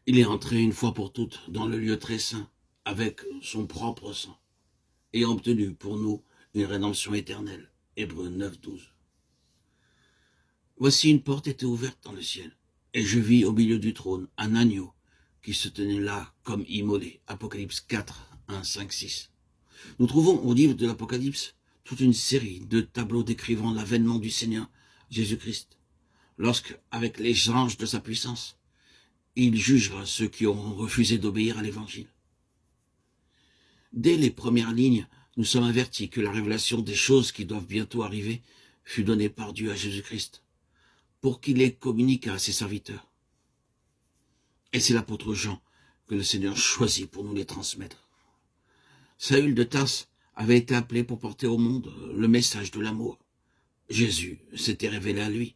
Il est entré une fois pour toutes dans le lieu très saint, avec son propre sang, et a obtenu pour nous une rédemption éternelle. Hébreux 9:12. Voici une porte était ouverte dans le ciel, et je vis au milieu du trône un agneau qui se tenait là comme immolé. Apocalypse 4, 1, 5, 6. Nous trouvons au livre de l'Apocalypse toute une série de tableaux décrivant l'avènement du Seigneur Jésus-Christ, lorsque, avec les anges de sa puissance, il jugera ceux qui auront refusé d'obéir à l'Évangile. Dès les premières lignes, nous sommes avertis que la révélation des choses qui doivent bientôt arriver fut donnée par Dieu à Jésus-Christ, pour qu'il les communique à ses serviteurs. Et c'est l'apôtre Jean que le Seigneur choisit pour nous les transmettre. Saül de Tarse avait été appelé pour porter au monde le message de l'amour. Jésus s'était révélé à lui.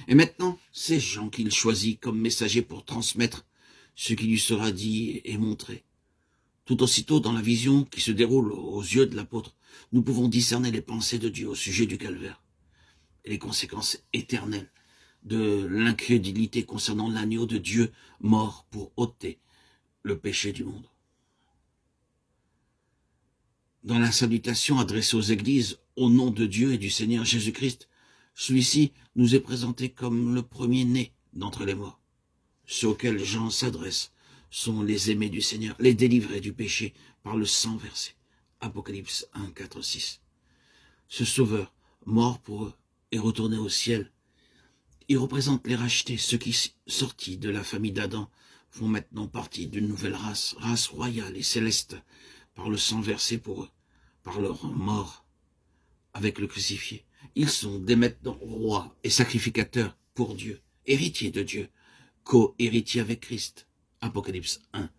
Et maintenant, c'est Jean qu'il choisit comme messager pour transmettre ce qui lui sera dit et montré. Tout aussitôt, dans la vision qui se déroule aux yeux de l'apôtre, nous pouvons discerner les pensées de Dieu au sujet du calvaire et les conséquences éternelles de l'incrédulité concernant l'agneau de Dieu mort pour ôter le péché du monde. Dans la salutation adressée aux églises au nom de Dieu et du Seigneur Jésus-Christ, celui-ci nous est présenté comme le premier-né d'entre les morts. Ceux auxquels Jean s'adresse sont les aimés du Seigneur, les délivrés du péché par le sang versé. Apocalypse 1, 4, 6. Ce Sauveur, mort pour eux et retourné au ciel, il représente les rachetés, ceux qui, sortis de la famille d'Adam, font maintenant partie d'une nouvelle race royale et céleste, par le sang versé pour eux, par leur mort avec le crucifié. Ils sont dès maintenant rois et sacrificateurs pour Dieu, héritiers de Dieu, co-héritiers avec Christ. Apocalypse 1,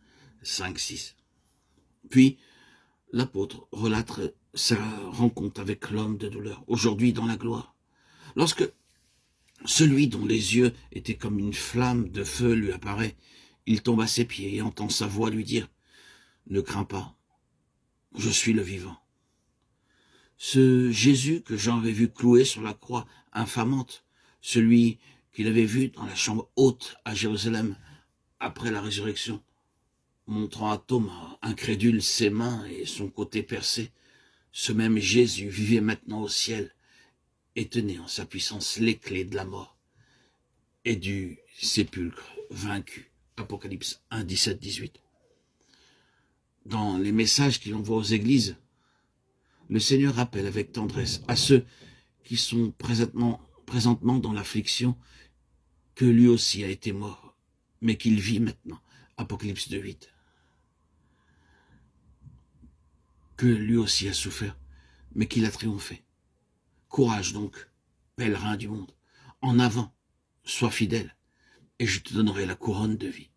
5, 6. Puis, l'apôtre relate sa rencontre avec l'homme de douleur, aujourd'hui dans la gloire. Lorsque celui dont les yeux étaient comme une flamme de feu lui apparaît, il tombe à ses pieds et entend sa voix lui dire « Ne crains pas, je suis le vivant ». Ce Jésus que Jean avait vu cloué sur la croix infamante, celui qu'il avait vu dans la chambre haute à Jérusalem après la résurrection, montrant à Thomas, incrédule, ses mains et son côté percé, ce même Jésus vivait maintenant au ciel et tenait en sa puissance les clés de la mort et du sépulcre vaincu. Apocalypse 1, 17, 18. Dans les messages qu'il envoie aux églises, le Seigneur rappelle avec tendresse à ceux qui sont présentement dans l'affliction que lui aussi a été mort, mais qu'il vit maintenant. Apocalypse 2, 8. Que lui aussi a souffert, mais qu'il a triomphé. Courage donc, pèlerin du monde. En avant, sois fidèle, et je te donnerai la couronne de vie.